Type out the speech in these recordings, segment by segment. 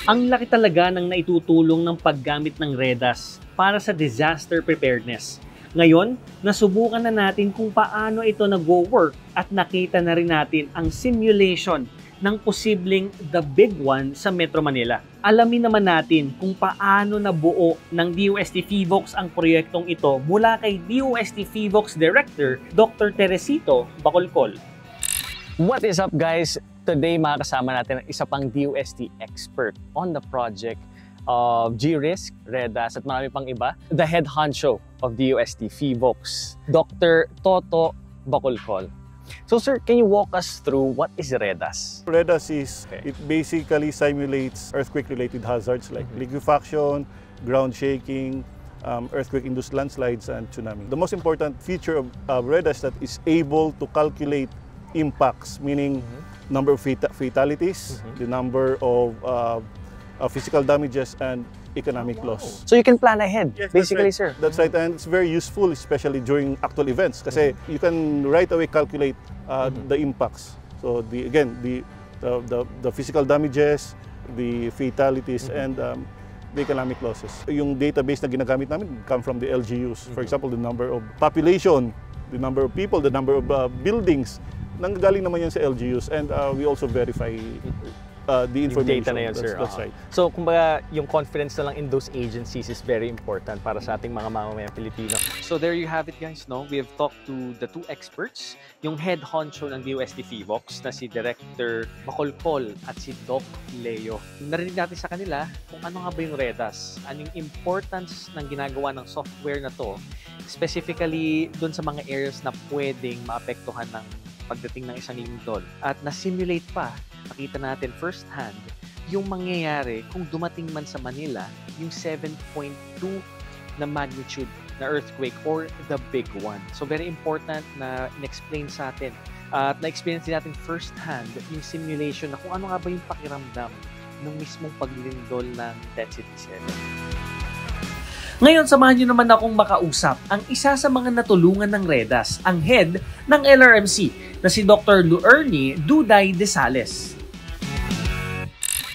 Ang laki talaga ng naitutulong ng paggamit ng REDAS para sa disaster preparedness. Ngayon, nasubukan na natin kung paano ito nag-work at nakita na rin natin ang simulation ng posibleng the big one sa Metro Manila. Alamin naman natin kung paano nabuo ng DOST PHIVOLCS ang proyektong ito mula kay DOST PHIVOLCS Director Dr. Teresito Bacolcol. What is up guys? Today makakasama natin ang isa pang DOST expert on the project of GRISC, REDAS at marami pang iba. The head honcho of DOST PHIVOLCS, Dr. Toto Bacolcol. So sir, can you walk us through what is REDAS? REDAS is, it basically simulates earthquake-related hazards like liquefaction, ground shaking, earthquake-induced landslides, and tsunami. The most important feature of REDAS that is able to calculate impacts, meaning number of fatalities, the number of physical damages, and economic loss. So you can plan ahead, yes, basically, that's right. sir. That's right, and it's very useful, especially during actual events, kasi you can right away calculate the impacts. So the physical damages, the fatalities, and the economic losses. Yung database na ginagamit namin come from the LGUs. For example, the number of population, the number of people, the number of buildings, nanggagaling naman yan sa LGUs, and we also verify the information. Data na yan, sir. That's right. So, kumbaga, yung confidence na lang in those agencies is very important para sa ating mga mamamayang Pilipino. So, there you have it, guys, no? We have talked to the two experts, yung head honcho ng DOST PHIVOLCS na si Director Bacolcol at si Doc Leo. Narinig natin sa kanila kung ano nga ba yung REDAS, anong importance ng ginagawa ng software na to, specifically dun sa mga areas na pwedeng maapektuhan ng pagdating ng isang lindol. At na-simulate pa, nakita natin first hand, yung mangyayari kung dumating man sa Manila, yung 7.2 na magnitude na earthquake or the big one. So very important na in-explain sa atin. At na-experience din natin first hand yung simulation na kung ano nga ba yung pakiramdam ng mismong paglindol ng density 7. Ngayon, samahan nyo naman akong makausap ang isa sa mga natulungan ng REDAS, ang head ng LRMC, na si Dr. Luerny Duday de Sales.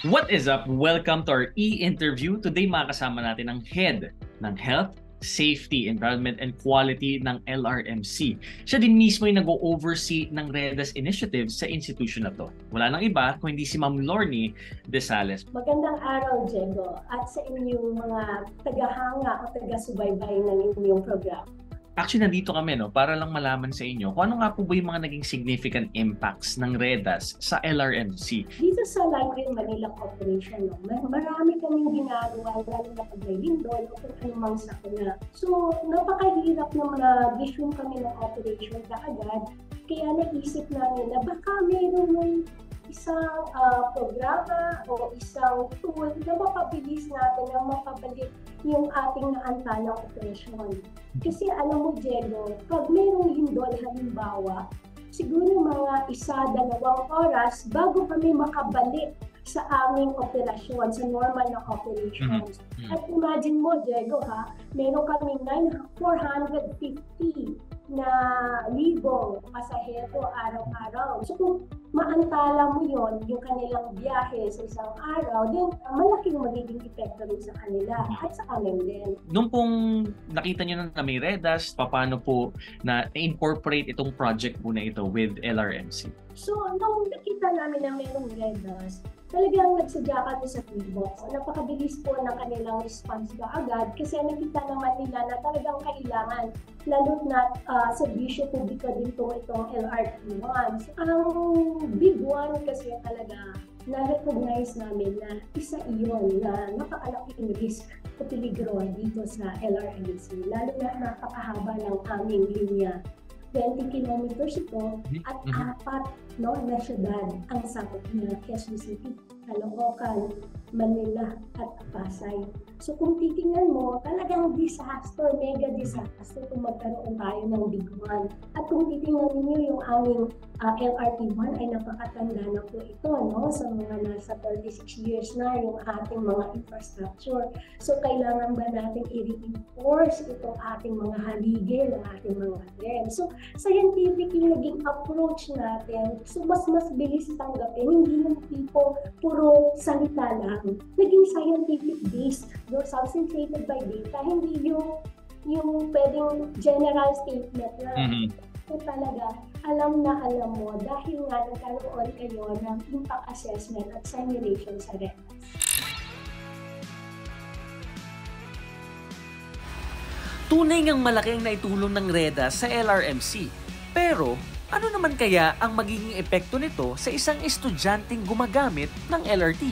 What is up? Welcome to our e-interview. Today, makakasama natin ang head ng Health, Safety, Environment, and Quality ng LRMC. Siya din mismo yung nag-oversee ng REDAS initiative sa institution na to. Wala nang iba kung hindi si Ma'am Luerny de Sales. Magandang araw, Diego, at sa inyong mga tagahanga o taga-subaybay ng inyong program. Actually, nandito kami para lang malaman sa inyo kung ano nga po ba yung mga naging significant impacts ng REDAS sa LRMC. Dito sa Library Manila Corporation, marami kaming ginagawa, lalo na pag may lindol o kung anumang sakuna. So, napakahirap na mag-resume kami ng operation kaagad. Kaya naisip namin na baka mayroon isang programa o isang tool na mapabilis natin na mapabalik yung ating naantalang operasyon. Kasi alam mo, Diego, pag mayroong lindol halimbawa, siguro mga 1-2 oras bago kami makabalik sa aming operasyon, sa normal na operations. At imagine mo, Diego, meron kami 450 na libong pasahero araw-araw. So kung maantala mo yon yung kanilang biyahe sa isang araw, then malaking magiging epekto rin sa kanila at sa amin din. Nung pong nakita nyo na may REDAS, paano po na incorporate itong project po na ito with LRMC? So nung nakita namin na mayroong REDAS, talagang nagsadya kami sa PHIVOLCS. Napakabilis po ng kanilang response agad kasi nakita naman nila na talagang kailangan, lalo na serbisyo publiko din po itong LRT1. So, ang big one kasi talaga na-recognize namin na isa iyon na napakalaking risk o peligro dito sa LRMC. Lalo na napakahaba ng aming linya. 20 kilometers ito at 4 na syudad ang sakop niya, Quezon City, Caloocan, Manila at Pasay. So kung titingnan mo, talagang disaster, mega disaster kung magkaroon tayo ng big one. At kung titingnan niyo yung aming LRT1 ay napakatanda na po ito, sa mga nasa 36 years na yung ating mga infrastructure. So kailangan ba natin i-reinforce itong ating mga haligay, ng ating mga dam. So scientific yung naging approach natin, so mas bilis tanggapin, hindi yung tipo puro salita lang. Naging scientific-based, substantiated by data, hindi yung pwedeng general statement na so talaga alam mo dahil nga nagkaroon kayo ng impact assessment at simulation sa REDAS. Tunay ngang malaki ang naitulong ng REDAS sa LRMC. Pero ano naman kaya ang magiging epekto nito sa isang estudyanteng gumagamit ng LRT?